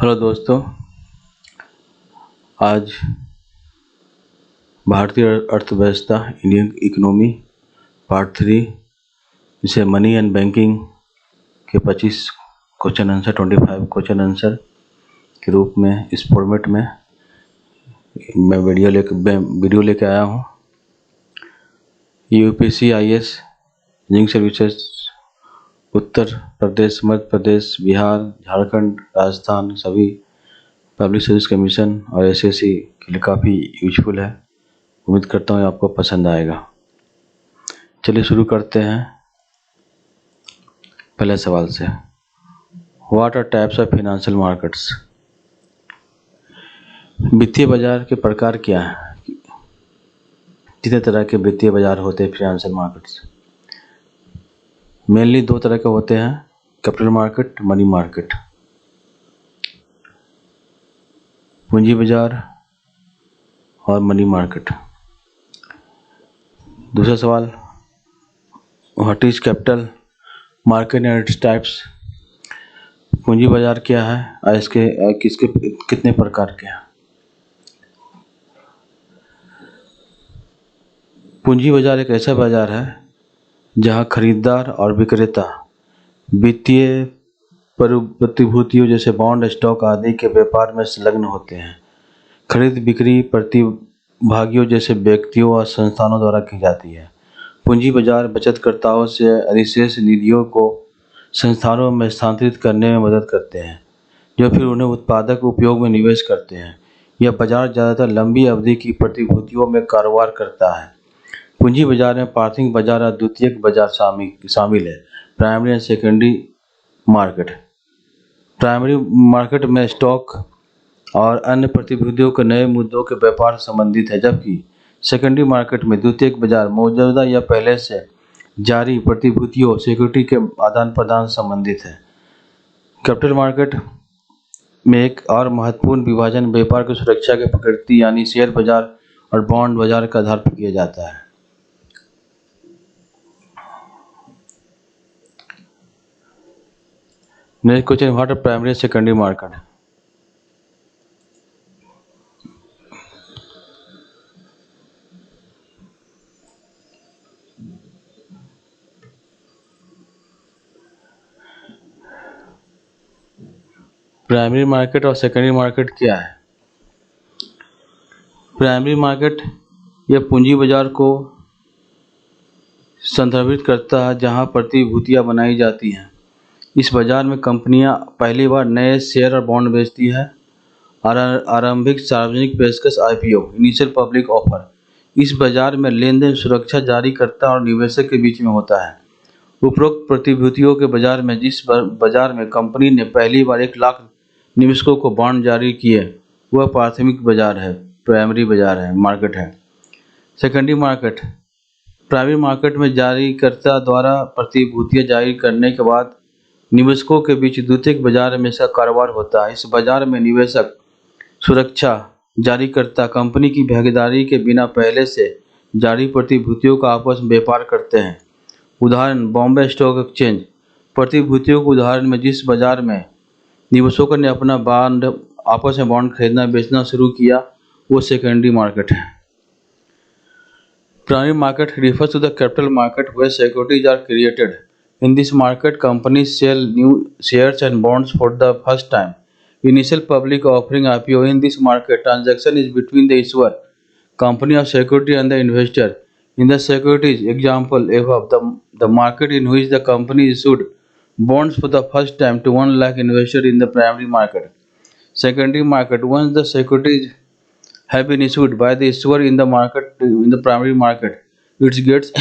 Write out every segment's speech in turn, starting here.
Hello दोस्तों। आज भारतीय अर्थव्यवस्था इंडियन इकोनॉमी पार्ट 3 जिसे मनी एंड बैंकिंग के 25 क्वेश्चन आंसर 25 क्वेश्चन आंसर के रूप में इस फॉर्मेट में मैं वीडियो लेके आया हूँ। UPSC IAS engineering services Uttar Pradesh, Madhya Pradesh, Bihar, Jharkhand, Rajasthan सभी पब्लिक सर्विस कमीशन और एसएससी के लिए काफ़ी यूजफुल है। उम्मीद करता हूँ आपको पसंद आएगा। चलिए शुरू करते हैं पहले सवाल से। What are types of financial markets? वित्तीय बाजार के प्रकार क्या हैं? कितने तरह के वित्तीय बाजार होते हैं फाइनेंशियल मार्केट्स? मेनली दो तरह के होते हैं, कैपिटल मार्केट, मनी मार्केट। पूंजी बाजार और मनी मार्केट। दूसरा सवाल, what is capital market and its types? पूंजी बाजार क्या है और इसके कितने प्रकार के हैं? पूंजी बाजार एक ऐसा बाजार है जहां खरीदार और विक्रेता वित्तीय प्रतिभूतियों जैसे बॉन्ड, स्टॉक आदि के व्यापार में संलग्न होते हैं। खरीद बिक्री प्रतिभागियों जैसे व्यक्तियों और संस्थानों द्वारा की जाती है। पूंजी बाजार बचतकर्ताओं से अधिशेष निधियों को संस्थानों में स्थानांतरित करने में मदद करते हैं, जो फिर उन्हें उत्पादक उपयोग में निवेश करते हैं। यह बाजार ज़्यादातर लंबी अवधि की प्रतिभूतियों में कारोबार करता है। पूंजी बाजार में प्राथमिक बाजार और द्वितीयक बाजार शामिल है। Primary and secondary market. Primary market में स्टॉक और अन्य प्रतिभूतियों के नए मुद्दों के व्यापार संबंधित है, जबकि सेकेंडरी मार्केट में द्वितीयक बाजार मौजूदा या पहले से जारी प्रतिभूतियों सिक्योरिटी के आदान प्रदान संबंधित है। कैपिटल मार्केट में एक और महत्वपूर्ण विभाजन व्यापार की सुरक्षा की प्रकृति यानी शेयर बाजार और बॉन्ड बाजार के आधार पर किया जाता है। Next question, what are primary secondary market? Primary market और सेकेंडरी मार्केट क्या है? प्राइमरी मार्केट यह पूंजी बाजार को संदर्भित करता है जहां प्रतिभूतियां बनाई जाती हैं। इस बाजार में कंपनियां पहली बार नए शेयर और बॉन्ड बेचती हैं। आरंभिक सार्वजनिक पेशकश IPO इनिशियल पब्लिक ऑफर। इस बाजार में लेन देन सुरक्षा जारीकर्ता और निवेशक के बीच में होता है। उपरोक्त प्रतिभूतियों के बाजार में जिस बाजार में कंपनी ने पहली बार 1 लाख निवेशकों को बॉन्ड जारी किए वह प्राथमिक बाजार है, प्राइमरी बाजार है, मार्केट है। Secondary market. प्राइमरी मार्केट में जारीकर्ता द्वारा प्रतिभूतियां जारी करने के बाद निवेशकों के बीच द्वितीयक बाजार में इसका कारोबार होता है। इस बाजार में निवेशक, सुरक्षा जारीकर्ता कंपनी की भागीदारी के बिना पहले से जारी प्रतिभूतियों का आपस में व्यापार करते हैं। उदाहरण, बॉम्बे स्टॉक एक्सचेंज। प्रतिभूतियों के उदाहरण में जिस बाजार में निवेशकों ने अपना बॉन्ड आपस में बॉन्ड खरीदना बेचना शुरू किया वो सेकेंडरी मार्केट है। Primary market refers to the capital market where securities are created. In this market, companies sell new shares and bonds for the first time. Initial public offering IPO. In this market, transaction is between the issuer, company of security and the investor. In the securities example above, the market in which the company issued bonds for the first time to 1 lakh investor in the primary market. Secondary market, once the securities have been issued by the issuer in the primary market, it gets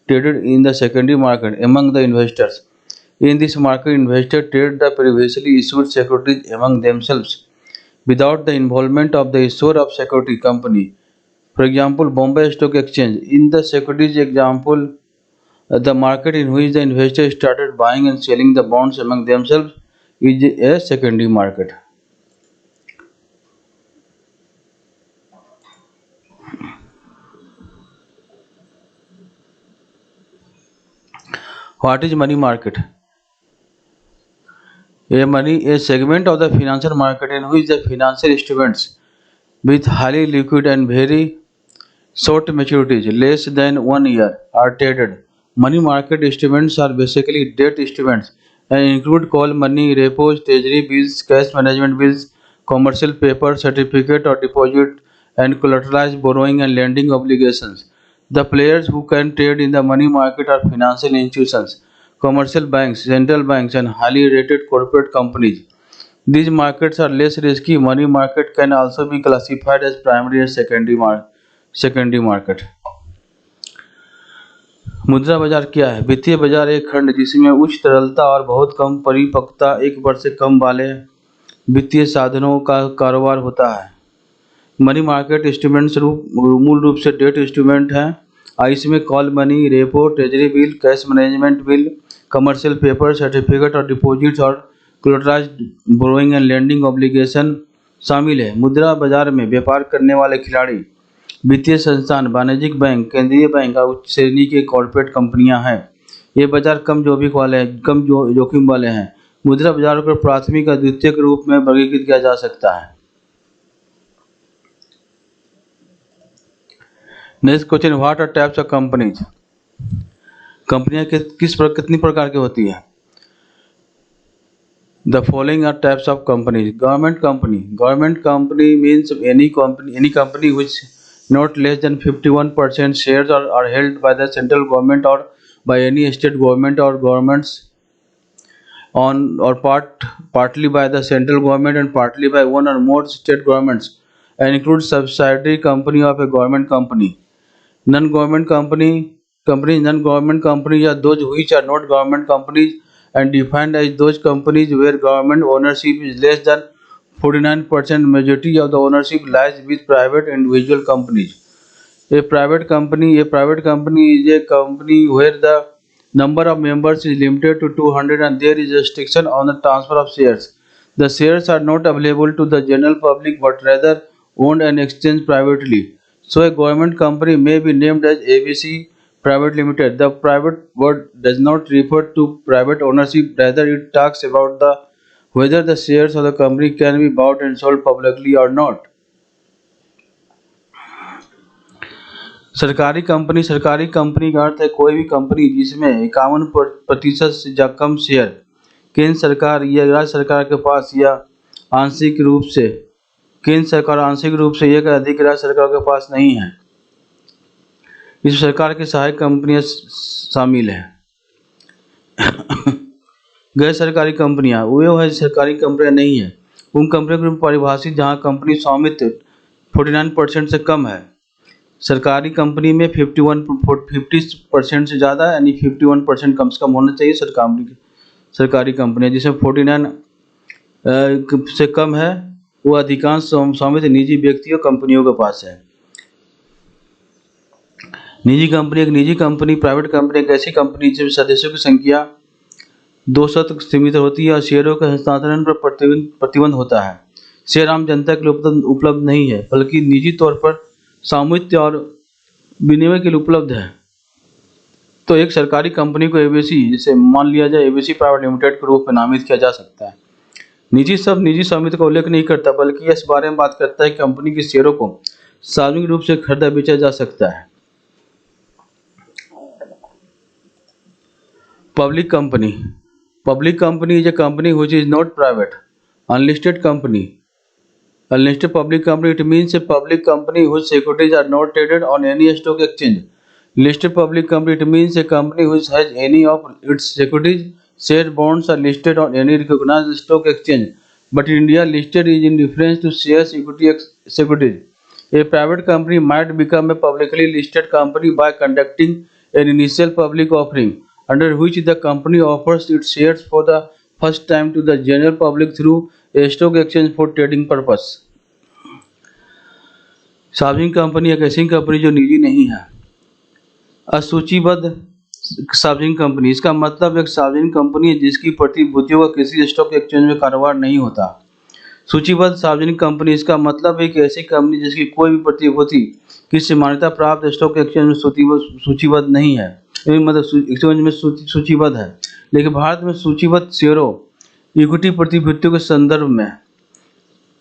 traded in the secondary market among the investors. In this market, investors trade the previously issued securities among themselves without the involvement of the issuer of security company. For example, Bombay Stock Exchange. In the securities example, the market in which the investors started buying and selling the bonds among themselves is a secondary market. What is money market? A segment of the financial market in which the financial instruments with highly liquid and very short maturities, less than 1 year, are traded. Money market instruments are basically debt instruments and include call money, repos, treasury bills, cash management bills, commercial paper, certificate or deposit, and collateralized borrowing and lending obligations. The players who can trade in the money market are financial institutions, commercial banks, central banks, and highly rated corporate companies. These markets are less risky. Money market can also be classified as primary and secondary market. मुद्रा बाजार क्या है? वित्तीय बाजार एक खंड जिसमें उच्च तरलता और बहुत कम परिपक्वता, एक वर्ष से कम वाले वित्तीय साधनों का कारोबार होता है। मनी मार्केट इंस्ट्रूमेंट्स मूल रूप से डेट इंस्ट्रूमेंट हैं। इसमें call money, repo, treasury bill, cash management bill, commercial paper, certificate और डिपॉजिट्स और कोलेटरलाइज्ड बोरोइंग एंड लेंडिंग ऑब्लिगेशन शामिल है। मुद्रा बाजार में व्यापार करने वाले खिलाड़ी वित्तीय संस्थान, वाणिज्यिक बैंक, केंद्रीय बैंक और उच्च श्रेणी के कॉर्पोरेट कंपनियां हैं। ये बाजार कम जोखिम वाले हैं। मुद्रा बाजार को प्राथमिक और द्वितीयक रूप में वर्गीकृत किया जा सकता है। Next question, what are types of companies? कंपनियां कितनी प्रकार की होती है? The following are types of companies. Government company. Government company means any company which not less than 51% shares are held by the central government or by any state government or governments partly by the central government and partly by one or more state governments, and includes subsidiary company of a government company. Non-government companies are those which are not government companies and defined as those companies where government ownership is less than 49%. Majority of the ownership lies with private individual companies. A private company is a company where the number of members is limited to 200 and there is a restriction on the transfer of shares. The shares are not available to the general public but rather owned and exchanged privately. So a government company may be named as ABC Private Limited. The private word does not refer to private ownership, rather it talks about whether the shares of the company can be bought and sold publicly or not. सरकारी company का अर्थ है कोई भी company जिसमें 51% से कम share केंद्र सरकार या राज्य सरकार के पास या आंशिक रूप से केंद्र सरकार आंशिक रूप से एक अधिक राज्य सरकार के पास नहीं है। इस सरकार की सहायक कंपनियां शामिल हैं। गैर सरकारी कंपनियां वो है सरकारी कंपनियां नहीं है। उन कंपनियों को परिभाषित जहां कंपनी स्वामित्व 49% से कम है। सरकारी कंपनी में 50% से ज़्यादा यानी 51% कम से कम होना चाहिए सरकारी कंपनियां। जिसमें 49 से कम है वो अधिकांश स्वामित्व निजी व्यक्तियों कंपनियों के पास है। एक निजी कंपनी प्राइवेट कंपनी एक ऐसी कंपनी जिसमें सदस्यों की संख्या 200 तक सीमित होती है और शेयरों के हस्तांतरण पर प्रतिबंध होता है। शेयर आम जनता के लिए उपलब्ध नहीं है बल्कि निजी तौर पर स्वामित्व और विनिमय के लिए उपलब्ध है। तो एक सरकारी कंपनी को एबीसी, जिसे मान लिया जाए एबीसी प्राइवेट लिमिटेड के रूप में नामित किया जा सकता है। निजी स्वामित्व का उल्लेख नहीं करता बल्कि इस बारे में बात करता है कि कंपनी के शेयरों को सार्वजनिक रूप से खरीदा बेचा जा सकता है। Public company is a company which is not private. Unlisted company. Unlisted public company, it means a public company whose securities are not traded on any stock exchange. Listed public company, it means a company which has any of its securities, shares, bonds are listed on any recognized stock exchange. But in India, listed is in reference to shares securities. A private company might become a publicly listed company by conducting an initial public offering, under which the company offers its shares for the first time to the general public through a stock exchange for trading purpose. सार्वजनिक company एक ऐसी company जो निजी नहीं है। असूचीबद्ध सार्वजनिक company, इसका मतलब एक सार्वजनिक कंपनी है जिसकी प्रतिभूतियों का किसी स्टॉक एक्सचेंज में कारोबार नहीं होता। सूचीबद्ध सार्वजनिक कंपनी, इसका मतलब एक ऐसी कंपनी जिसकी कोई भी प्रतिभूति किसी मान्यता प्राप्त स्टॉक एक्सचेंज में सूचीबद्ध नहीं है, मतलब एक्सचेंज में सूचीबद्ध है। लेकिन भारत में सूचीबद्ध शेयरों इक्विटी प्रतिभूतियों के संदर्भ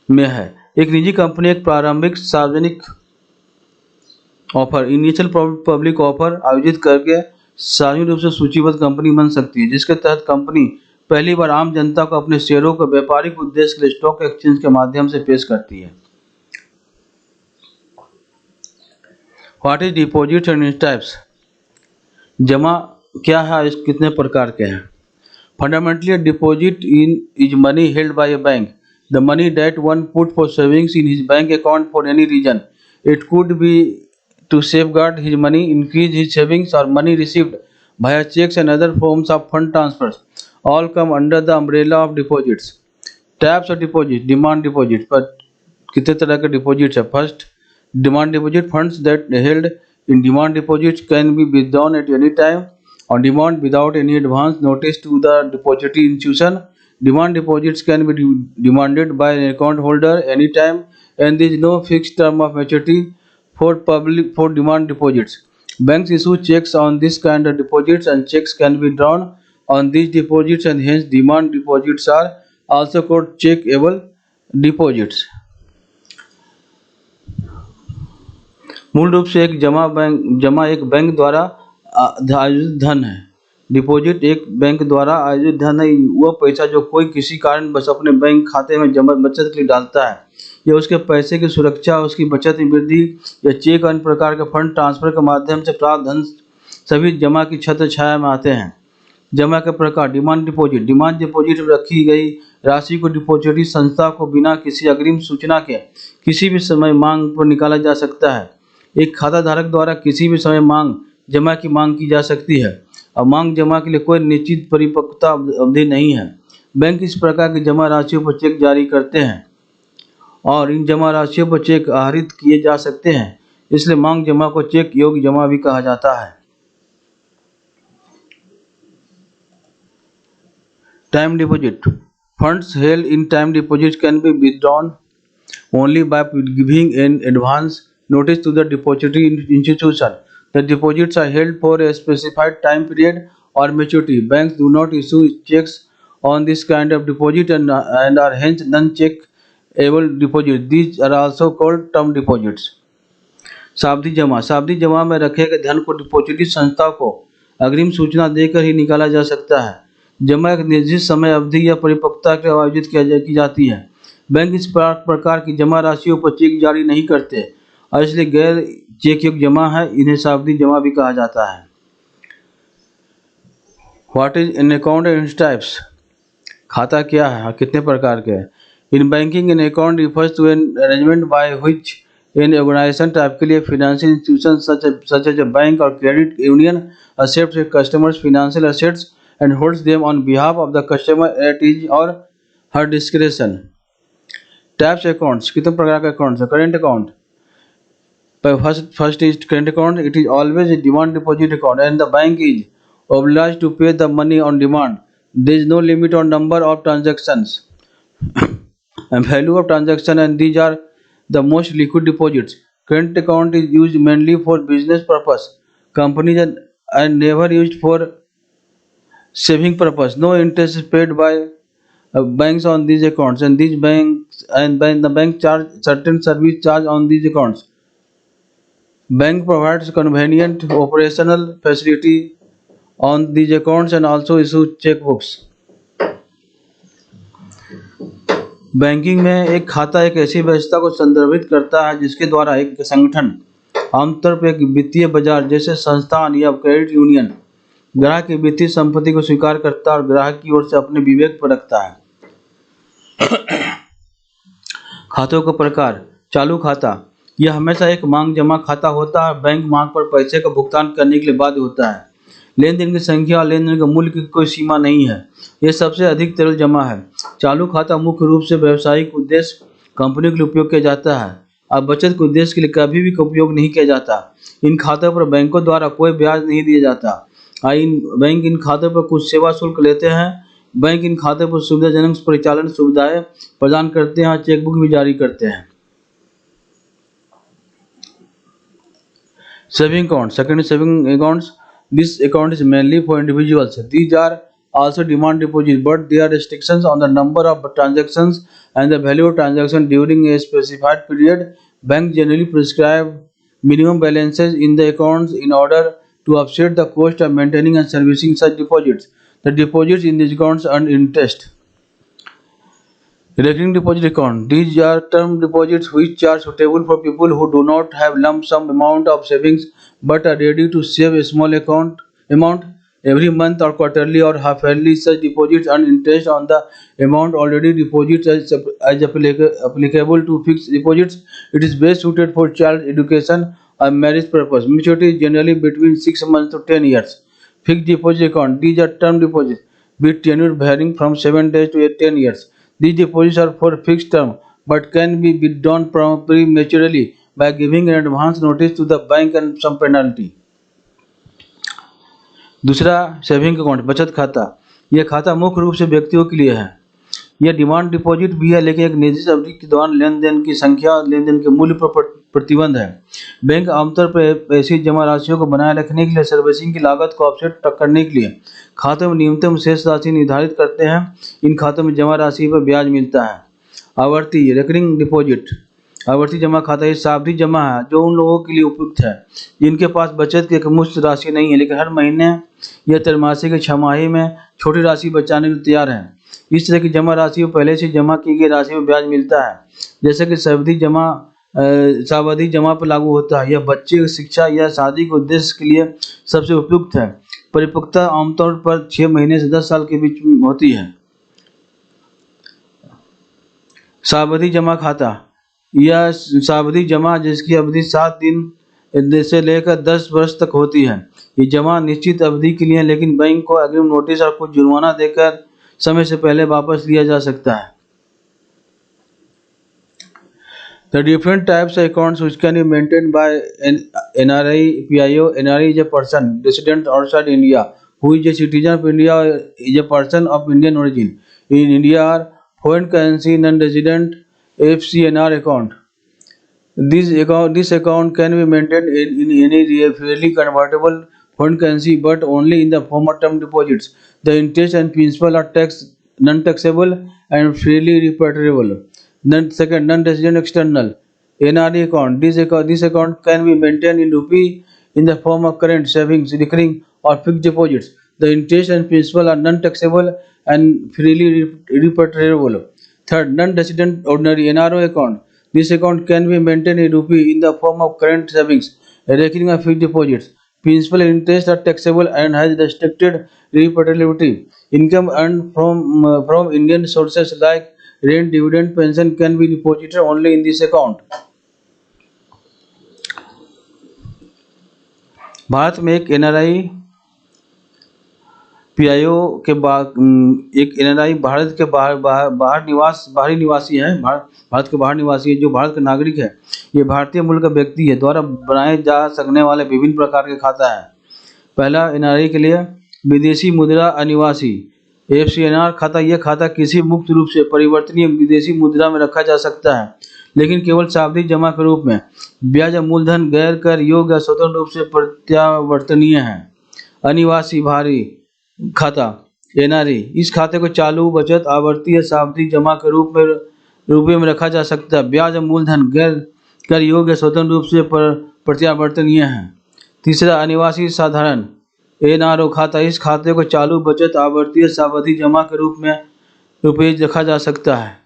में है। एक निजी कंपनी एक प्रारंभिक सार्वजनिक ऑफर इनिशियल पब्लिक ऑफर आयोजित करके सार्वजनिक रूप से सूचीबद्ध कंपनी बन सकती है, जिसके तहत कंपनी पहली बार आम जनता को अपने शेयरों को व्यापारिक उद्देश्य के लिए स्टॉक एक्सचेंज के माध्यम से पेश करती है। What is deposit and its types? जमा क्या है, इस कितने प्रकार के हैं? Fundamentally a deposit in is money held by a bank. The money that one put for savings in his bank account for any reason. It could be to safeguard his money, increase his savings, or money received via checks and other forms of fund transfers. All come under the umbrella of deposits. Types of deposit, demand deposit. पर कितने तरह के deposits है? First, demand deposit, funds that held in demand deposits can be withdrawn at any time on demand without any advance notice to the depository institution. Demand deposits can be demanded by an account holder anytime, and there is no fixed term of maturity for demand deposits. Banks issue checks on this kind of deposits, and checks can be drawn on these deposits, and hence demand deposits are also called checkable deposits. मूल रूप से जमा एक bank द्वारा आयोजित धन है। Deposit एक बैंक द्वारा आयोजित धन है, वह पैसा जो कोई किसी कारण बस अपने बैंक खाते में जमा बचत के लिए डालता है। यह उसके पैसे की सुरक्षा, उसकी बचत में वृद्धि या चेक अन्य प्रकार के फंड ट्रांसफर के माध्यम से प्राप्त धन सभी जमा की छत्र छाया में आते हैं। जमा के प्रकार, डिमांड डिपॉजिट। डिमांड डिपॉजिट में रखी गई राशि को डिपॉजिटरी संस्था को बिना किसी अग्रिम सूचना के किसी भी समय मांग पर निकाला जा सकता है। एक खाता धारक द्वारा किसी भी समय जमा की मांग की जा सकती है और मांग जमा के लिए कोई निश्चित परिपक्वता अवधि नहीं है। बैंक इस प्रकार की जमा राशियों पर चेक जारी करते हैं और इन जमा राशियों पर चेक आहरित किए जा सकते हैं, इसलिए मांग जमा को चेक योग्य जमा भी कहा जाता है। Time deposit, funds held in time deposit can be withdrawn only by giving an advance notice to the depository institution. The deposits are held for a specified time period or maturity. Banks do not issue checks on this kind of deposit and are hence non-checkable deposits. These are also called term deposits. सावधि जमा, सावधि जमा में रखे गए धन को depository संस्था को अग्रिम सूचना देकर ही निकाला जा सकता है। जमा एक निर्दिष्ट समय अवधि या परिपक्वता के आयोजित की जाती है। बैंक इस प्रकार की जमा राशियों पर चेक जारी नहीं करते और इसलिए गैर चेक योग्य जमा है, इन्हें सावधि जमा भी कहा जाता है। What is an account and its types? खाता क्या है और कितने प्रकार के हैं? In banking an account refers to an arrangement by which an organisation typically a financial institution such as a bank और credit union accepts a customer's financial assets and holds them on behalf of the customer at his or her discretion. Types accounts, कितने प्रकार के accounts है? Current account, first is current account. It is always a demand deposit account and the bank is obliged to pay the money on demand. There is no limit on number of transactions and value of transaction, and these are the most liquid deposits. Current account is used mainly for business purpose. Companies are never used for saving purpose. No interest is paid by banks on these accounts, and the bank charge certain service charge on these accounts. Bank provides convenient operational facility on these accounts and also issue checkbooks. Banking में एक खाता एक ऐसी व्यवस्था को संदर्भित करता है जिसके द्वारा एक संगठन, आमतौर पर एक वित्तीय बाजार जैसे संस्थान या क्रेडिट यूनियन, ग्राहक की वित्तीय संपत्ति को स्वीकार करता है और ग्राहक की ओर से अपने विवेक पर रखता है। खातों का प्रकार, चालू खाता, यह हमेशा एक मांग जमा खाता होता है। बैंक मांग पर पैसे का भुगतान करने के लिए बाध्य होता है। लेन देन की संख्या और लेन देन के मूल्य की कोई सीमा नहीं है। यह सबसे अधिक तरल जमा है। चालू खाता मुख्य रूप से व्यावसायिक उद्देश्य कंपनी के लिए उपयोग किया जाता है और बचत के उद्देश्य के लिए कभी भी उपयोग नहीं किया जाता। इन खातों पर बैंकों द्वारा कोई ब्याज नहीं दिया जाता। बैंक इन खातों पर कुछ सेवा शुल्क लेते हैं। बैंक इन खातों पर सुविधाजनक परिचालन सुविधाएं प्रदान करते हैं और चेकबुक भी जारी करते हैं। Saving account, second saving accounts. This account is mainly for individuals. These are also demand deposits, but there are restrictions on the number of transactions and the value of transaction during a specified period. Banks generally prescribe minimum balances in the accounts in order to offset the cost of maintaining and servicing such deposits. The deposits in these accounts earn interest. Recurring deposit account. These are term deposits which are suitable for people who do not have lump sum amount of savings but are ready to save a small amount every month or quarterly or half-yearly. Such deposits earn interest on the amount already deposited as applicable to fixed deposits. It is best suited for child education or marriage purpose. Maturity is generally between 6 months to 10 years. Fixed deposit account. These are term deposits with tenure varying from 7 days to 10 years. These deposits are for fixed term but can be withdrawn prematurely by giving an advance notice to the bank and some penalty. दूसरा saving account बचत खाता। यह खाता मुख्य रूप से व्यक्तियों के लिए है। यह डिमांड डिपॉजिट भी है लेकिन एक निश्चित अवधि के दौरान लेन देन की संख्या और लेन देन के मूल्य पर प्रतिबंध है। बैंक आमतौर पर ऐसी जमा राशियों को बनाए रखने के लिए सर्विसिंग की लागत को ऑफसेट करने के लिए खातों में न्यूनतम शेष राशि निर्धारित करते हैं। इन खातों में जमा राशि पर ब्याज मिलता है। आवर्ती रिकरिंग डिपॉजिट। आवर्ती जमा खाता ये सावधि जमा है जो उन लोगों के लिए उपयुक्त है जिनके पास बचत की एकमुश्त राशि नहीं है लेकिन हर महीने या त्रैमासिक या छमाही में छोटी राशि बचाने के लिए तैयार है। इस तरह की जमा राशि को पहले से जमा की गई राशि पर ब्याज मिलता है जैसे कि सावधि जमा पर लागू होता है। यह बच्चे की शिक्षा या शादी के उद्देश्य के लिए सबसे उपयुक्त है। परिपक्वता आमतौर पर 6 महीने से 10 साल के बीच में होती है। सावधि जमा खाता यह सावधि जमा जिसकी अवधि 7 दिन से लेकर 10 वर्ष तक होती है। ये जमा निश्चित अवधि के लिए लेकिन बैंक को अग्रिम नोटिस और कुछ जुर्माना देकर समय से पहले वापस लिया जा सकता है। The different types of accounts which can be maintained by an NRI, PIO. NRI is a person resident outside India who is a citizen of India or is a person of Indian origin. In India are foreign currency non-resident FCNR account. This account can be maintained in any freely convertible foreign currency but only in the form of term deposits. The interest and principal are non-taxable and freely repatriable. Second, non-resident external NRE account. This account can be maintained in rupee in the form of current savings, recurring or fixed deposits. The interest and principal are non-taxable and freely repatriable. Third, non-resident ordinary NRO account. This account can be maintained in rupee in the form of current savings, recurring or fixed deposits. Principal and interest are taxable and has restricted repatriability. Income earned from Indian sources like rent, dividend, pension can be deposited only in this account. Bharat में एक NRI PIO के एक NRI Bharat के बाहरी निवासी है। भारत के बाहर निवासी है जो भारत का नागरिक है। ये भारतीय मूल का व्यक्ति है द्वारा बनाए जा सकने वाले विभिन्न प्रकार के खाता है। पहला एनआरआई के लिए विदेशी मुद्रा अनिवासी FCNR खाता। यह खाता किसी मुक्त रूप से परिवर्तनीय विदेशी मुद्रा में रखा जा सकता है लेकिन केवल सावधि जमा के रूप में। ब्याज मूलधन गैर कर योग्य या स्वतंत्र रूप से प्रत्यावर्तनीय है। अनिवासी बाहरी खाता NRE। इस खाते को चालू बचत आवर्ती या सावधि जमा के रूप में रखा जा सकता है। ब्याज मूलधन गैर कर योग्य स्वतंत्र रूप से प्रत्यावर्तनीय है। तीसरा अनिवासी साधारण NRO खाता। इस खाते को चालू बचत आवर्ती या सावधि जमा के रूप में रुपये रखा जा सकता है।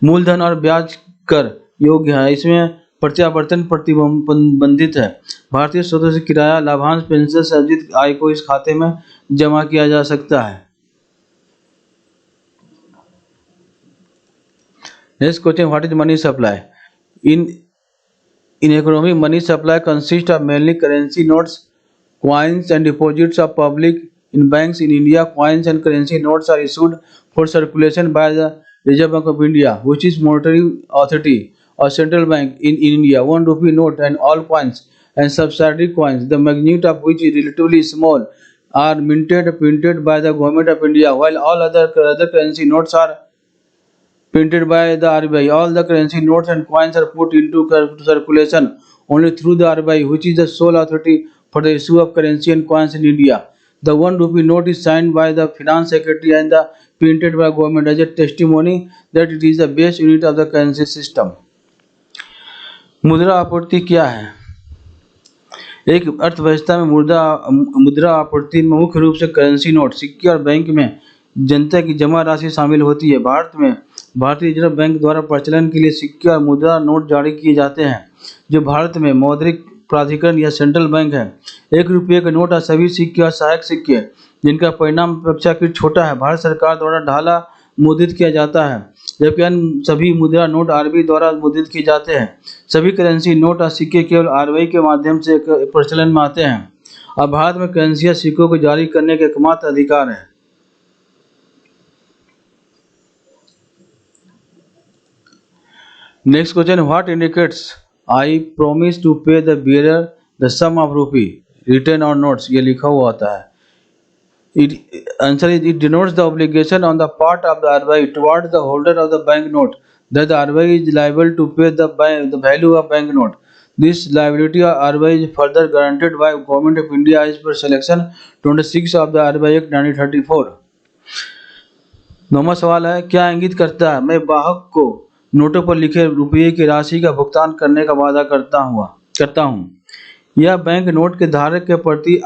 मूलधन और ब्याज कर योग्य है। इसमें प्रत्यावर्तन प्रतिबंधित है। भारतीय स्रोतों से किराया लाभांश पेंशन से अर्जित आय को इस खाते में जमा किया जा सकता है। Next question, what is money supply? In economy, money supply consists of mainly currency notes, coins and deposits of public in banks. In India, coins and currency notes are issued for circulation by the Reserve Bank of India, which is monetary authority or central bank in India. 1 rupee note and all coins and subsidiary coins, the magnitude of which is relatively small, are printed by the government of India, while all other currency notes are printed by the RBI. All the currency notes and coins are put into circulation only through the RBI, which is the sole authority for the issue of currency and coins in India. The 1 rupee note is signed by the finance secretary and the printed by government as a testimony that it is the base unit of the currency system. मुद्रा आपूर्ति क्या है? एक अर्थव्यवस्था में मुद्रा आपूर्ति में मुख्य रूप से करेंसी नोट, सिक्के और बैंक में जनता की जमा राशि शामिल होती है। भारत में भारतीय रिजर्व बैंक द्वारा प्रचलन के लिए सिक्के और मुद्रा नोट जारी किए जाते हैं, जो भारत में मौद्रिक प्राधिकरण या सेंट्रल बैंक है। 1 रुपये के नोट और सभी सिक्के और सहायक सिक्के जिनका परिणाम अपेक्षाकृत छोटा है, भारत सरकार द्वारा ढाला मुद्रित किया जाता है, जबकि अन्य सभी मुद्रा नोट आरबीआई द्वारा मुद्रित किए जाते हैं। सभी करेंसी नोट और सिक्के केवल आरबीआई के माध्यम से प्रचलन में आते हैं और भारत में करेंसी या सिक्कों को जारी करने का एकमात्र अधिकार है। Next question, what indicates I promise to pay the bearer the sum of rupee return और नोट्स? ये लिखा हुआ होता है। It denotes the obligation on the part of the RBI towards the holder of the banknote that the RBI is liable to pay the value of banknote. This liability of RBI is further guaranteed by Government of India as per Section 26 of the RBI Act 1934. नौवां सवाल है, क्या इंगित करता है मैं ग्राहक को नोटों पर लिखे रुपये की राशि का भुगतान करने का वादा करता हूँ। यह बैंक नोट के धारक के प्रति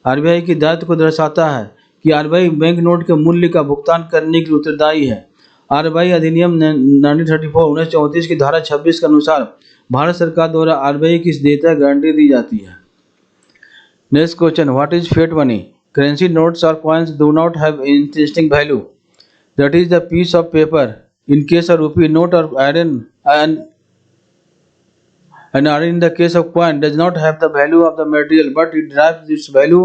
आरबीआई की दायित्व को दर्शाता है कि आरबीआई बैंक नोट के मूल्य का भुगतान करने के लिए उत्तरदायी है। आरबीआई अधिनियम 1934 की धारा 26 के अनुसार भारत सरकार द्वारा आरबीआई की देयता गारंटी दी जाती है। Next question, what is fiat money? Currency notes और coins do not have interesting value, that is the piece of paper in case of rupee note or iron and iron in the case of coin does not have the value of the material but it derives its value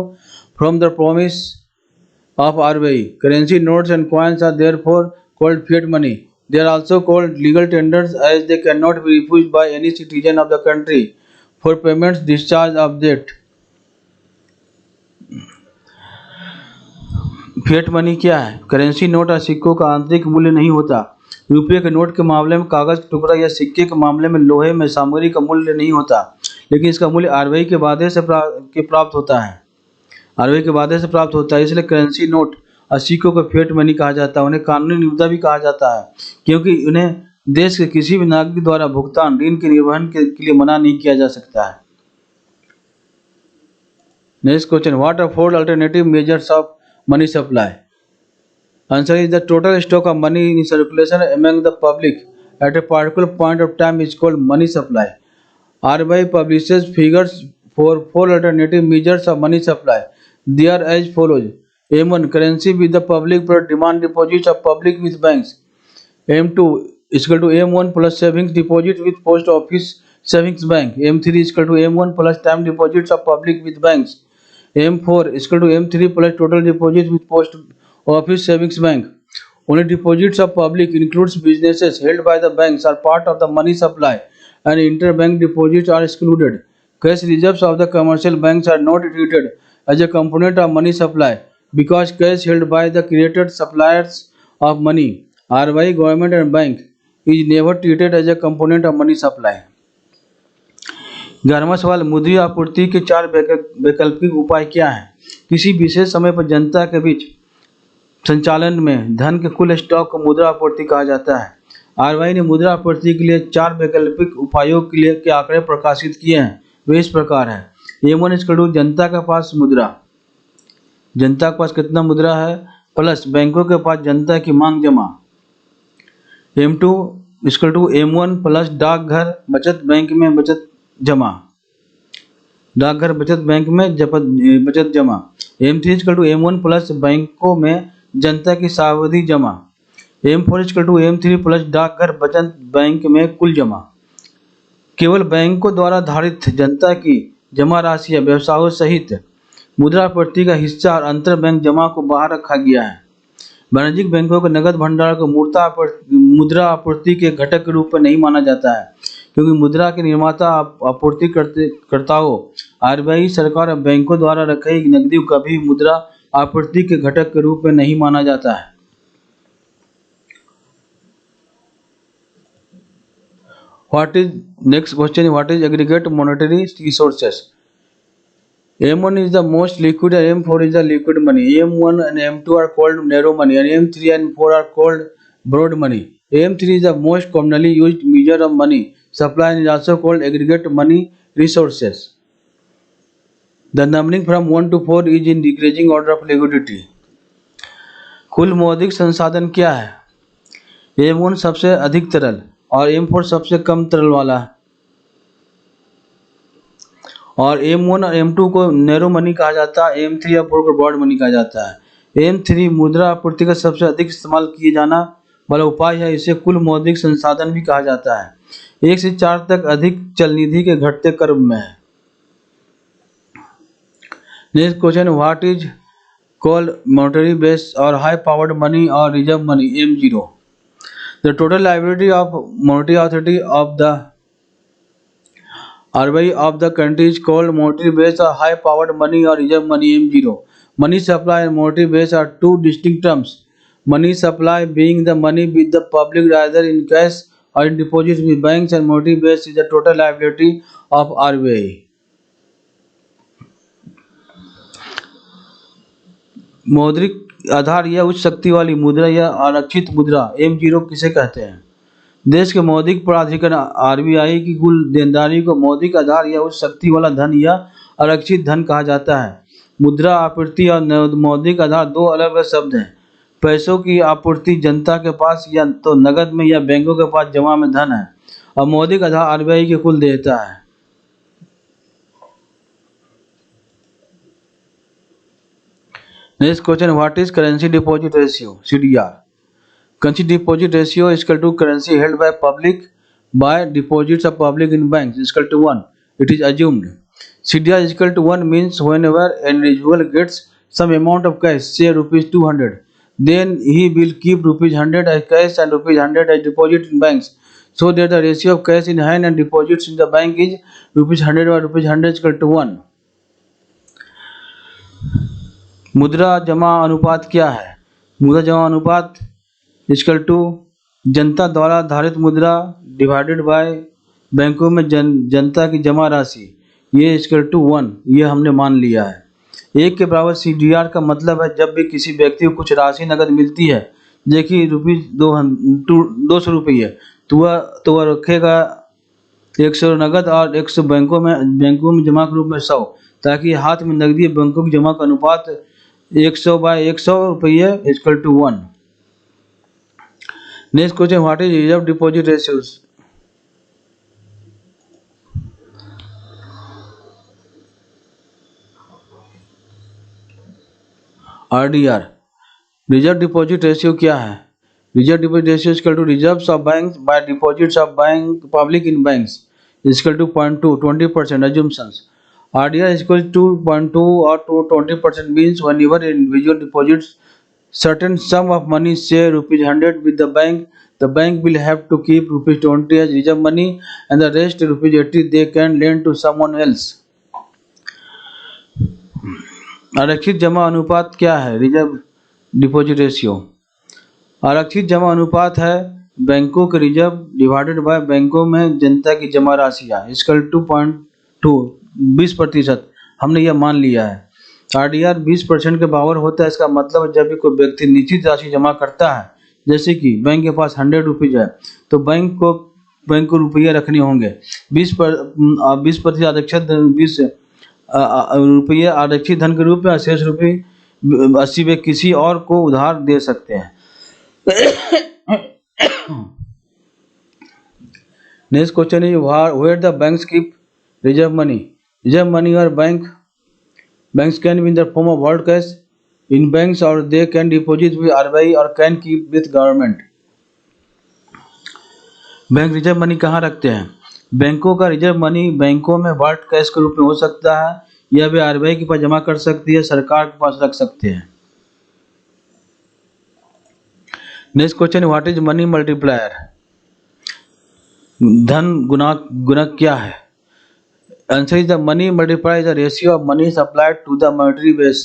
from the promise of RBI. Currency notes and coins are therefore called fiat money. They are also called legal tenders as they cannot be refused by any citizen of the country for payments discharge of debt. Fiat money क्या है? Currency note और सिक्कों का आंतरिक मूल्य नहीं होता। रुपये के नोट के मामले में कागज का टुकड़ा या सिक्के के मामले में लोहे में सामग्री का मूल्य नहीं होता, लेकिन इसका मूल्य आरबीआई के वादे से प्राप्त होता है। आरबीआई के वादे से प्राप्त होता है, इसलिए करेंसी नोट और सिक्कों को फिएट मनी कहा जाता है। उन्हें कानूनी मुद्रा भी कहा जाता है क्योंकि उन्हें देश के किसी भी नागरिक द्वारा भुगतान ऋण के निर्वहन के लिए मना नहीं किया जा सकता है। Next question, what are 4 alternative measures of money supply? Answer is the total stock of money in circulation among the public at a particular point of time is called money supply. RBI publishes figures for 4 alternative measures of money supply. They are as follows: M1 currency with the public plus demand deposits of public with banks. M2 is equal to M1 plus savings deposit with post office savings bank. M3 is equal to M1 plus time deposits of public with banks. M4 is equal to M3 plus total deposits with post office savings bank. Only deposits of public includes businesses held by the banks are part of the money supply and interbank deposits are excluded. Cash reserves of the commercial banks are not treated as a component of money supply because cash held by the created suppliers of money, RBI, government and bank is never treated as a component of money supply. 11वां सवाल, मुद्रा आपूर्ति के 4 वैकल्पिक उपाय क्या हैं? किसी विशेष समय पर जनता के बीच संचालन में धन के कुल स्टॉक को मुद्रा आपूर्ति कहा जाता है। आरबीआई ने मुद्रा आपूर्ति के लिए 4 वैकल्पिक उपायों के आंकड़े प्रकाशित किए हैं। वे इस प्रकार है। M1 इक्वल टू जनता के पास मुद्रा, जनता के पास कितना मुद्रा है, प्लस बैंकों के पास जनता की मांग जमा। M2 equal to M1 plus डाकघर बचत बैंक में बचत जमा, डाकघर बचत बैंक में बचत जमा। M3 equal to M1 plus बैंकों में जनता की सावधि जमा। M4 equal to M3 plus डाकघर बचत बैंक में कुल जमा। केवल बैंकों द्वारा धारित जनता की जमा राशि या व्यवसायों सहित मुद्रा आपूर्ति का हिस्सा और अंतर बैंक जमा को बाहर रखा गया है। वाणिज्यिक बैंकों के नगद भंडार को मुद्रा आपूर्ति के घटक के रूप में नहीं माना जाता है क्योंकि मुद्रा के निर्माता आपूर्तिकर्ताओं, आरबीआई, सरकार और बैंकों द्वारा रखी गई नकदी को कभी मुद्रा आपूर्ति के घटक के रूप में नहीं माना जाता है। Next question, what is aggregate monetary resources? M1 is the most liquid and M4 is the liquid money. M1 and M2 are called narrow money and M3 and 4 are called broad money. M3 is the most commonly used measure of money supply and is also called aggregate money resources. The numbering from 1 to 4 is in decreasing order of liquidity. कुल मौद्रिक संसाधन क्या है? M1 सबसे अधिक तरल और M4 सबसे कम तरल वाला है और M1 और M2 को नैरो मनी कहा जाता है, M3 और 4 को ब्रॉड मनी कहा जाता है। M3 मुद्रा आपूर्ति का सबसे अधिक इस्तेमाल किए जाना वाला उपाय है, इसे कुल मौद्रिक संसाधन भी कहा जाता है। 1 से 4 तक अधिक चल निधि के घटते क्रम में है। Next question, what is called monetary base और हाई पावर्ड मनी और reserve money M0? The total liability of monetary authority of the RBI of the country is called monetary base or high powered money or reserve money M0. Money supply and monetary base are two distinct terms. Money supply being the money with the public rather in cash or in deposits with banks, and monetary base is the total liability of RBI. मौद्रिक आधार या उच्च शक्ति वाली मुद्रा या आरक्षित मुद्रा M0 किसे कहते हैं? देश के मौद्रिक प्राधिकरण RBI की कुल देनदारी को मौद्रिक आधार या उच्च शक्ति वाला धन या आरक्षित धन कहा जाता है। मुद्रा आपूर्ति और मौद्रिक आधार दो अलग अलग शब्द हैं। पैसों की आपूर्ति जनता के पास या तो नगद में या बैंकों के पास जमा में धन है और मौद्रिक आधार RBI की कुल देयता है। Next question, what is currency deposit ratio CDR? Currency deposit ratio is equal to currency held by public by deposits of public in banks is equal to 1. It is assumed. CDR is equal to 1 means whenever an individual gets some amount of cash, say rupees 200, then he will keep rupees 100 as cash and rupees 100 as deposit in banks. So that the ratio of cash in hand and deposits in the bank is rupees 100 or rupees 100 is equal to 1. मुद्रा जमा अनुपात क्या है? मुद्रा जमा अनुपात equal to जनता द्वारा धारित मुद्रा डिवाइडेड बाय बैंकों में जनता की जमा राशि, ये इक्वल टू 1, ये हमने मान लिया है। 1 के बराबर CDR का मतलब है जब भी किसी व्यक्ति को कुछ राशि नगद मिलती है, देखिए रुपीज 200 रुपये, तो वह रखेगा 100 नगद और 100 बैंकों में जमा के रूप में 100, ताकि हाथ में नकदी बैंकों की जमा का अनुपात 100/100 रुपये equal to 1। Next question, what is reserve deposit ratios? RDR, reserve deposit ratio क्या है? Reserve deposit ratio equal to reserves of banks by deposits of bank public in banks equal to 0.2 20% assumptions. RDR is equal to 0.2 or to 20% means whenever an individual deposits certain sum of money, say rupees 100 with the bank will have to keep rupees 20 as reserve money and the rest rupees 80 they can lend to someone else. आरक्षित जमा अनुपात क्या है? Reserve deposit ratio. आरक्षित जमा अनुपात है बैंकों के रिजर्व डिवाइडेड बाय बैंकों में जनता की जमा राशियाँ इक्वल टू 0.2 20%, हमने यह मान लिया है। RDR 20% के बराबर होता है। इसका मतलब जब भी कोई व्यक्ति निश्चित राशि जमा करता है, जैसे कि बैंक के पास 100 रुपीज है, तो बैंक को रुपये रखने होंगे। 20% आरक्षित 20 रुपये आरक्षित धन के रूप में, शेष रुपये 80 वे किसी और को उधार दे सकते हैं। Next question is where the banks keep reserve money? Reserve money और banks can be in the form of hard cash in banks or they can deposit with RBI or can keep with government. Bank reserve money कहाँ रखते हैं? बैंकों का reserve money बैंकों में hold cash के रूप में हो सकता है या वे RBI के पास जमा कर सकती है, सरकार के पास रख सकते हैं। Next question, what is money multiplier? धन गुणक क्या है? Answer is the money multiplier is the ratio of money supplied to the monetary base.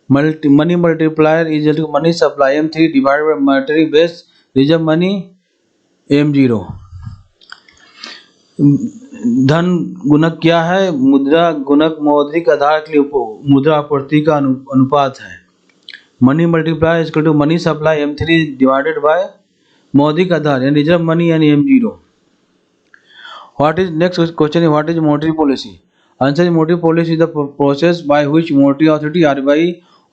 Money multiplier is equal to money supply M3 divided by monetary base reserve money M0. धन गुणक क्या है? मुद्रा गुणक मौद्रिक आधार के लिए मुद्रा आपूर्ति का अनुपात है। Money multiplier is equal to money supply M3 divided by मौद्रिक आधार यानी रिजर्व मनी यानी M0। What is next question is what is monetary policy? Answer is monetary policy is the process by which monetary authority RBI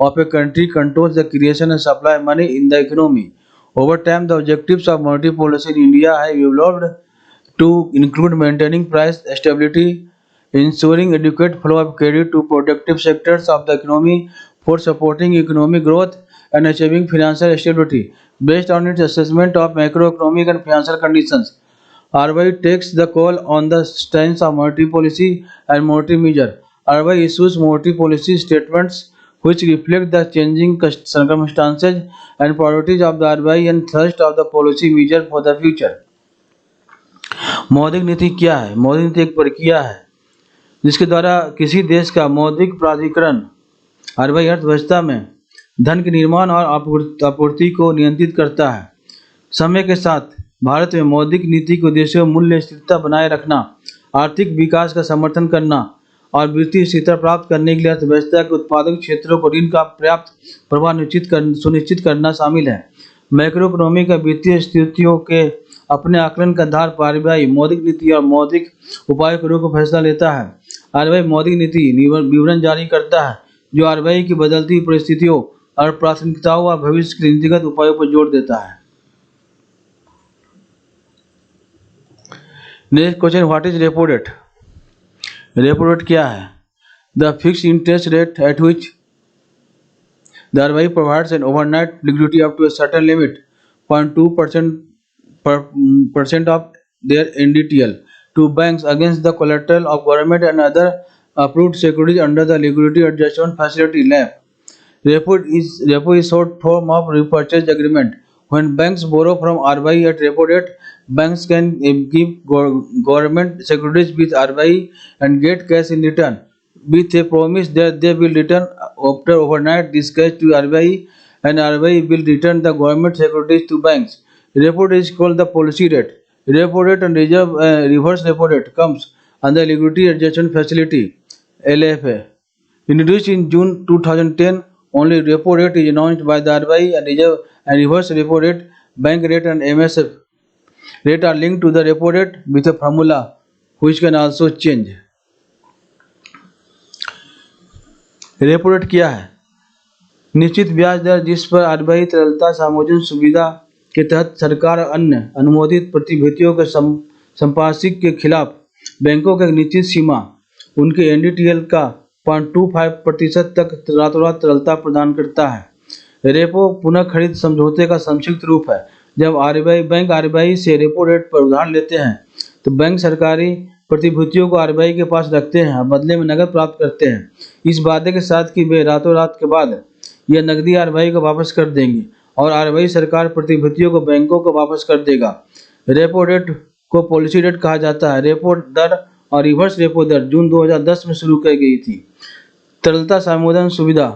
of a country controls the creation and supply of money in the economy. Over time, the objectives of monetary policy in India have evolved to include maintaining price stability, ensuring adequate flow of credit to productive sectors of the economy for supporting economic growth and achieving financial stability. Based on its assessment of macroeconomic and financial conditions, RBI takes the call on the stance of monetary policy and monetary measure. RBI issues monetary policy statements which reflect the changing circumstances and priorities of the RBI and thrust of the policy measure for the future. मौद्रिक नीति क्या है? मौद्रिक नीति एक प्रक्रिया है जिसके द्वारा किसी देश का मौद्रिक प्राधिकरण RBI अर्थव्यवस्था में धन के निर्माण और आपूर्ति को नियंत्रित करता है। समय के साथ भारत में मौद्रिक नीति के उद्देश्य मूल्य स्थिरता बनाए रखना, आर्थिक विकास का समर्थन करना और वित्तीय स्थिरता प्राप्त करने के लिए अर्थव्यवस्था के उत्पादक क्षेत्रों को ऋण का पर्याप्त प्रवाह सुनिश्चित करना शामिल है। मैक्रो इकोनॉमी का वित्तीय स्थितियों के अपने आकलन के आधार पर RBI मौद्रिक नीति और मौद्रिक उपायों के रूप में फैसला लेता है। RBI मौद्रिक नीति विवरण जारी करता है जो RBI की बदलती परिस्थितियों और प्राथमिकताओं व भविष्य के नीतिगत उपायों पर जोर देता है। Next question, what is repo rate? Repo rate क्या है? The fixed interest rate at which the RBI provides an overnight liquidity up to a certain limit, 0.2% of their NDTL to banks against the collateral of government and other approved securities under the Liquidity Adjustment Facility (LAF). Repo is short form of repurchase agreement. When banks borrow from RBI at repo rate, banks can give government securities with RBI and get cash in return, with a promise that they will return after overnight this cash to RBI and RBI will return the government securities to banks. Repo rate is called the policy rate. Repo rate and reverse repo rate comes under Liquidity Adjustment Facility (LAFA). Introduced in June 2010, only repo rate is announced by the RBI and reverse repo rate, bank rate and MSF rate are linked to the repo rate with a formula which can also change. Repo rate क्या है? निश्चित ब्याज दर जिस पर RBI तरलता समायोजन सुविधा के तहत सरकार और अन्य अनुमोदित प्रतिभूतियों के संपार्श्विक के खिलाफ बैंकों की निश्चित सीमा उनके NDTL का 0.25% तक रातों रात तरलता प्रदान करता है। रेपो पुनः खरीद समझौते का संक्षिप्त रूप है। जब बैंक RBI से रेपो रेट पर उधार लेते हैं तो बैंक सरकारी प्रतिभूतियों को RBI के पास रखते हैं और बदले में नकद प्राप्त करते हैं, इस वादे के साथ कि वे रातों रात के बाद यह नकदी RBI को वापस कर देंगे और RBI सरकार प्रतिभूतियों को बैंकों को वापस कर देगा। रेपो रेट को पॉलिसी रेट कहा जाता है। रेपो दर और रिवर्स रेपो दर जून 2010 में शुरू की गई थी। तरलता समायोजन सुविधा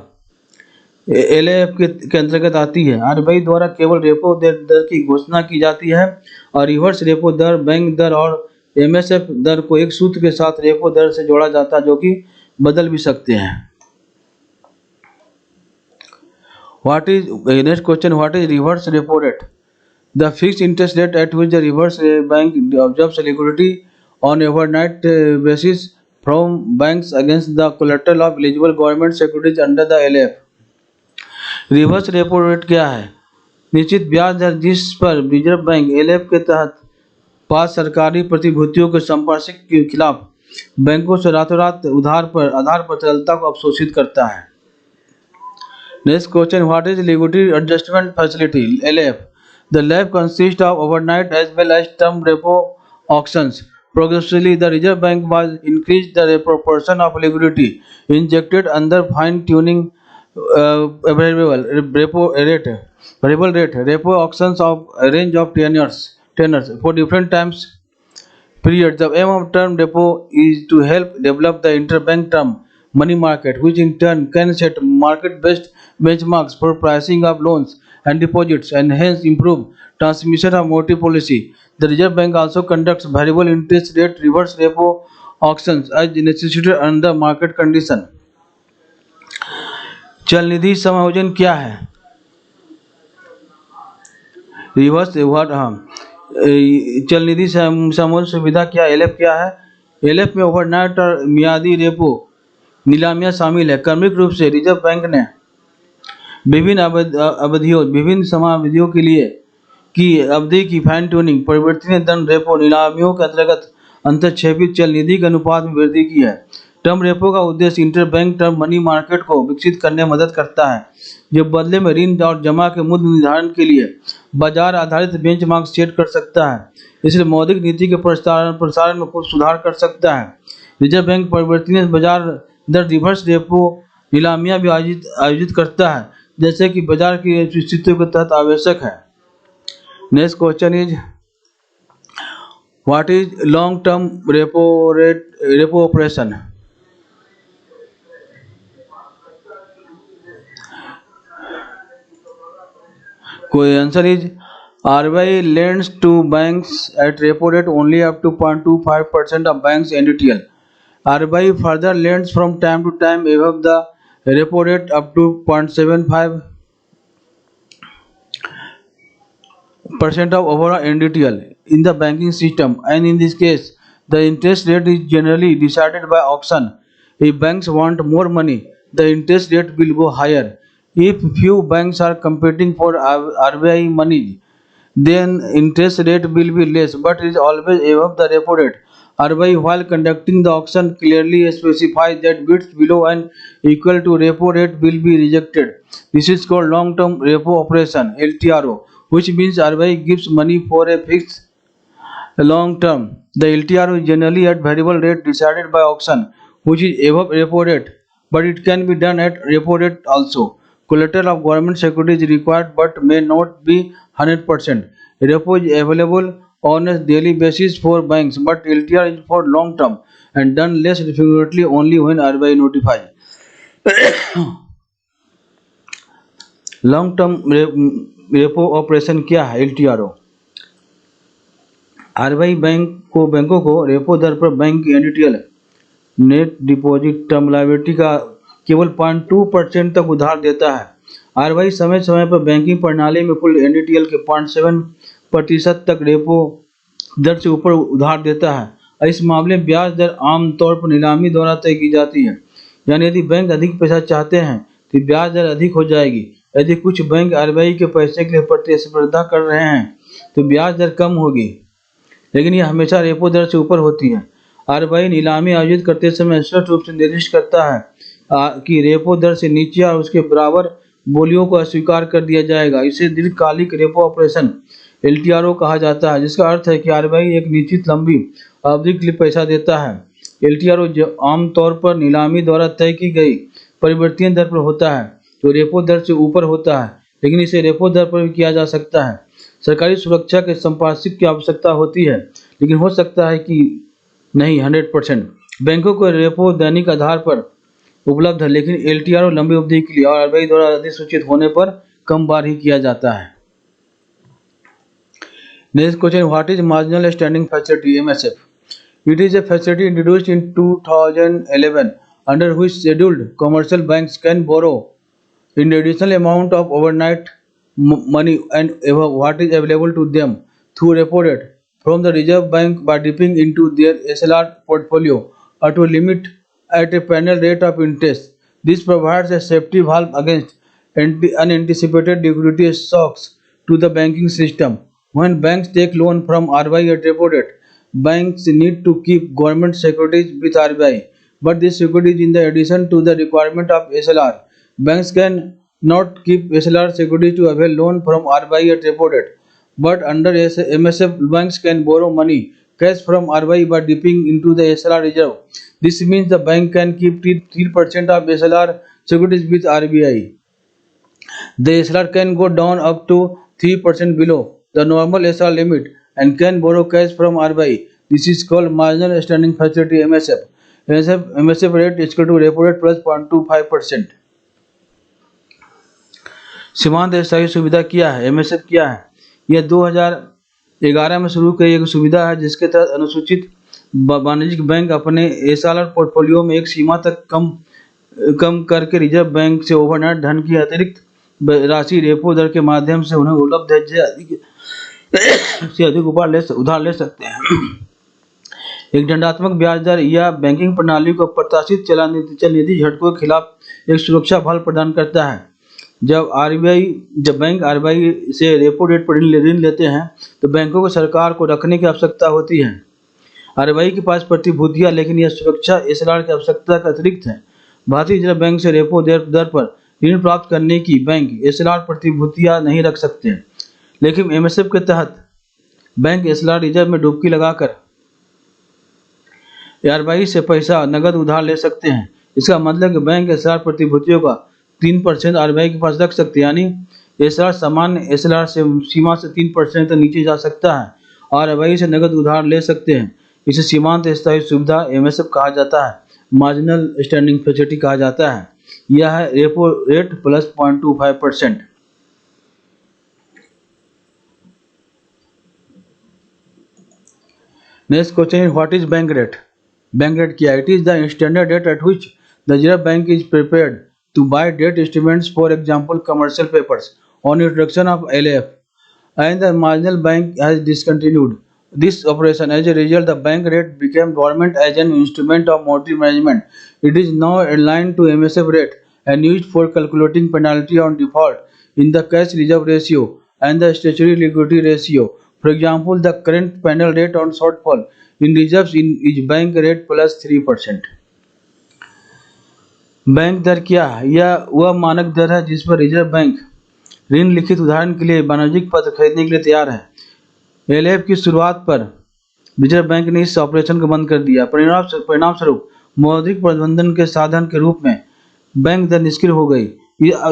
LAF के अंतर्गत आती है। RBI द्वारा केवल रेपो दर की घोषणा की जाती है और रिवर्स रेपो दर, बैंक दर और MSF दर को एक सूत्र के साथ रेपो दर से जोड़ा जाता है जो कि बदल भी सकते हैं। Next question, what is reverse repo rate? The fixed interest rate at which the reverse bank observes liquidity on overnight basis from banks against the collateral of eligible government securities under the LAF। Reverse repo rate क्या है? निश्चित ब्याज दर जिस पर reserve bank LAF के तहत पास सरकारी प्रतिभूतियों के संपार्श्विक के खिलाफ बैंकों से रातों रात आधार पर तरलता को अवशोषित करता है। Next question, what is liquidity adjustment facility LAF? The LAF consist of overnight as well as term repo auctions. Progressively, the Reserve Bank was increased the proportion of liquidity injected under fine-tuning variable rate repo auctions of a range of tenors for different times periods. The aim of term repo is to help develop the interbank term money market, which in turn can set market-based benchmarks for pricing of loans and deposits and hence improve transmission of monetary policy. The Reserve Bank also conducts variable interest rate reverse repo auctions as necessary under market condition. चल निधि समायोजन क्या है? Reverse what हाँ चल निधि समायोजन सुविधा क्या LF क्या है? एलएफ में ओवरनाइट और मियादी रेपो नीलामियां शामिल है। क्रमिक रूप से रिजर्व बैंक ने विभिन्न अवधियों विभिन्न समयावधियों के लिए की अवधि की फाइन ट्यूनिंग परिवर्तनीय दर रेपो नीलामियों के अंतर्गत अंतर्क्षेपित चल निधि के अनुपात में वृद्धि की है। टर्म रेपो का उद्देश्य इंटरबैंक टर्म मनी मार्केट को विकसित करने में मदद करता है, जो बदले में ऋण और जमा के मूल्य निर्धारण के लिए बाजार आधारित बेंचमार्क सेट कर सकता है। इसलिए मौद्रिक नीति के प्रसारण में कुछ सुधार कर सकता है। रिजर्व बैंक परिवर्तनीय बाजार दर रिवर्स रेपो नीलामियां भी आयोजित करता है, जैसे कि बाजार की स्थितियों के तहत आवश्यक है। Next question is what is long term repo operation? कोई answer is RBI lends to banks at repo rate only up to 0.25% of banks NDTL. RBI further lends from time to time above the repo rate up to 0.75% of overall NDTL in the banking system, and in this case, the interest rate is generally decided by auction. If banks want more money, the interest rate will go higher. If few banks are competing for RBI money, then interest rate will be less, but it is always above the repo rate. RBI, while conducting the auction, clearly specifies that bids below and equal to repo rate will be rejected. This is called long-term repo operation (LTRO), which means RBI gives money for a fixed long term. The LTRO is generally at variable rate decided by auction, which is above repo rate, but it can be done at repo rate also. Collateral of government security is required but may not be 100%. Repo is available on a daily basis for banks, but LTR is for long term and done less frequently only when RBI notifies. Long term repo operation क्या है? LTRO RBI बैंकों को repo दर पर bank की NDTL net deposit term liability का केवल 0.2% तक उधार देता है। RBI समय समय पर बैंकिंग प्रणाली में कुल NDTL के 0.7% तक रेपो दर से ऊपर उधार देता है। इस मामले में ब्याज दर आमतौर पर नीलामी द्वारा तय की जाती है, यानी यदि बैंक अधिक पैसा चाहते हैं तो ब्याज दर अधिक हो जाएगी। यदि कुछ बैंक RBI के पैसे के लिए प्रतिस्पर्धा कर रहे हैं तो ब्याज दर कम होगी, लेकिन यह हमेशा रेपो दर से ऊपर होती है। RBI नीलामी आयोजित करते समय स्पष्ट रूप से निर्दिष्ट करता है कि रेपो दर से नीचे और उसके बराबर बोलियों को अस्वीकार कर दिया जाएगा। इसे दीर्घकालिक रेपो ऑपरेशन LTRO कहा जाता है, जिसका अर्थ है कि RBI एक निश्चित लंबी अवधि के लिए पैसा देता है। LTRO आमतौर पर नीलामी द्वारा तय की गई परिवर्तनीय दर पर होता है, जो रेपो दर से ऊपर होता है, लेकिन इसे रेपो दर पर भी किया जा सकता है। सरकारी सुरक्षा के संपार्श्विक की आवश्यकता होती है, लेकिन हो सकता है कि नहीं 100%। बैंकों को रेपो दैनिक आधार पर उपलब्ध है, लेकिन LTRO लंबी अवधि के लिए और RBI द्वारा अधिसूचित होने पर कम बार ही किया जाता है। Next question, what is marginal standing facility MSF? It is a facility introduced in 2011 under which scheduled commercial banks can borrow in additional amount of overnight money and what is available to them through repo rate from the Reserve Bank by dipping into their SLR portfolio or to limit at a panel rate of interest. This provides a safety valve against unanticipated liquidity shocks to the banking system. When banks take loan from RBI at repo rate, banks need to keep government securities with RBI, but this security is in the addition to the requirement of SLR. Banks can not keep SLR security to avail loan from RBI at repo rate, but under MSF, banks can borrow money cash from RBI by dipping into the SLR reserve. This means the bank can keep 3% of SLR securities with RBI. The SLR can go down up to 3% below the normal SLR limit and can borrow cash from RBI. This is called marginal standing facility MSF. MSF rate is equal to repo rate plus 0.25%. सीमांत स्थायी सुविधा क्या है? MSF क्या है? यह 2011 में शुरू की एक सुविधा है जिसके तहत अनुसूचित वाणिज्यिक बैंक अपने एसएलआर पोर्टफोलियो में एक सीमा तक कम करके रिजर्व बैंक से ओवरनाइट धन की अतिरिक्त राशि रेपो दर के माध्यम से उन्हें उपलब्ध है से अधिक उधार ले सकते हैं। एक दंडात्मक ब्याज दर या बैंकिंग प्रणाली को प्रत्याशित चल निधि झटकों के खिलाफ एक सुरक्षा बल प्रदान करता है। जब बैंक आरबीआई से रेपो रेट पर ऋण लेते हैं तो बैंकों को सरकार को रखने की आवश्यकता होती है। आरबीआई के पास प्रतिभूतियां, लेकिन यह सुरक्षा एसएलआर की आवश्यकता का अतिरिक्त है। भारतीय रिजर्व बैंक से रेपो दर पर ऋण प्राप्त करने की बैंक एसएलआर प्रतिभूतियां नहीं रख सकते, लेकिन एमएसएफ के तहत बैंक एसएलआर रिजर्व में डुबकी लगाकर आरबीआई से पैसा नगद उधार ले सकते हैं। इसका मतलब कि बैंक एसएलआर प्रतिभूतियों का 3% आरबीआई के पास रख सकते हैं, यानी एसएलआर सामान्य एसएलआर से सीमा से 3% तक नीचे जा सकता है और आरबीआई से नगद उधार ले सकते हैं। इसे सीमांत स्थायी सुविधा एमएसएफ कहा जाता है, मार्जिनल स्टैंडिंग फैसिलिटी कहा जाता है। यह है repo rate plus 0.25%। Next question is what is bank rate? Bank rate क्या है? It is the standard rate at which the reserve bank is prepared to buy debt instruments, for example commercial papers, on introduction of LF, and the marginal bank has discontinued this operation. As a result, the bank rate became dormant as an instrument of monetary management. It is now aligned to MSF rate and used for calculating penalty on default in the cash reserve ratio and the statutory liquidity ratio. For example, the current penal rate on shortfall in reserves is bank rate plus 3%. Bank दर क्या है? यह वह मानक दर है जिस पर reserve bank ऋण लिखित उदाहरण के लिए वाणिज्यिक पत्र खरीदने के लिए तैयार है। एलएफ की शुरुआत पर रिजर्व बैंक ने इस ऑपरेशन को बंद कर दिया। परिणाम स्वरूप मौद्रिक प्रबंधन के साधन के रूप में बैंक दर निष्क्रिय हो गई।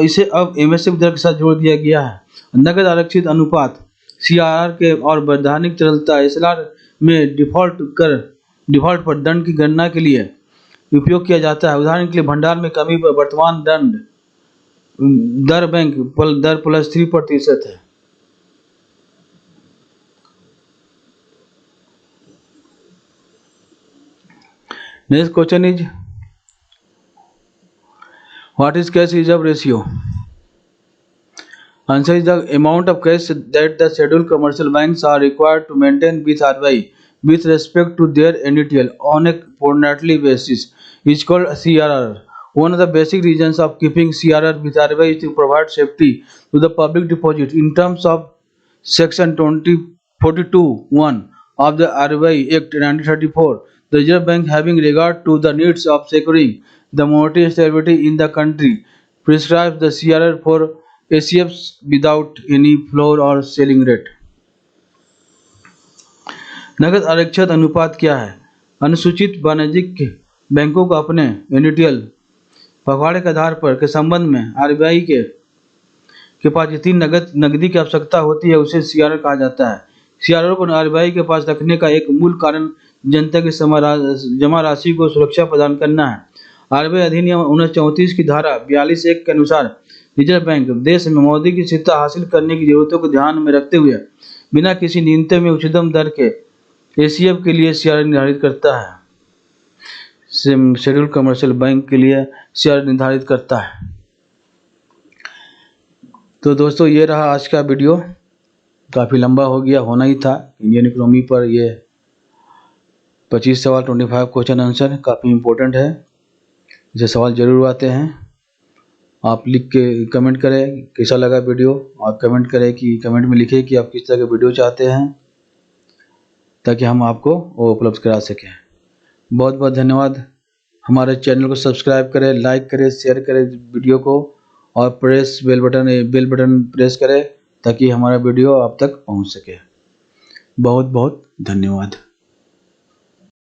इसे अब एमएसएफ दर के साथ जोड़ दिया गया है। नकद आरक्षित अनुपात सीआरआर के और वैधानिक तरलता एसएलआर में डिफॉल्ट पर दंड की गणना के लिए उपयोग किया जाता है। उदाहरण के लिए भंडार में कमी पर वर्तमान दर बैंक दर प्लस 3% है। Next question is what is cash reserve ratio? Answer is the amount of cash that the scheduled commercial banks are required to maintain with RBI with respect to their NDTL on a fortnightly basis is called CRR. One of the basic reasons of keeping CRR with RBI is to provide safety to the public deposit. In terms of Section 42(1) of the RBI Act 1934, the Reserve Bank, having regard to the needs of securing the monetary stability in the country, prescribes the CRR for ACFs without any floor or ceiling rate. नकद आरक्षित अनुपात क्या है? अनुसूचित वाणिज्यिक बैंकों को अपने एनडीटीएल पखवाड़े के आधार पर के संबंध में आरबीआई के पास जितनी नकदी की आवश्यकता होती है उसे सीआरआर कहा जाता है। सीआरआर को आरबीआई के पास रखने का एक मूल कारण जनता की जमा राशि को सुरक्षा प्रदान करना है। आरबीआई अधिनियम 1934 की धारा 42(1) के अनुसार रिजर्व बैंक देश में मौद्रिक स्थिरता हासिल करने की जरूरतों को ध्यान में रखते हुए बिना किसी न्यूनतम में उच्चतम दर के एसीएफ के लिए सीआरआर निर्धारित करता है। शेड्यूल्ड कमर्शियल बैंक के लिए सीआरआर निर्धारित करता है। तो दोस्तों ये रहा आज का वीडियो, काफ़ी लंबा हो गया, होना ही था। इंडियन इकोनॉमी पर ये 25 सवाल 25 क्वेश्चन आंसर काफ़ी इम्पोर्टेंट है, इसे सवाल जरूर आते हैं। आप लिख के कमेंट करें कैसा लगा वीडियो, और कमेंट करें कि कमेंट में लिखें कि आप किस तरह का वीडियो चाहते हैं ताकि हम आपको वो उपलब्ध करा सकें। बहुत बहुत धन्यवाद। हमारे चैनल को सब्सक्राइब करें, लाइक करें, शेयर करें वीडियो को, और बेल बटन प्रेस करें ताकि हमारा वीडियो आप तक पहुंच सके। बहुत बहुत धन्यवाद।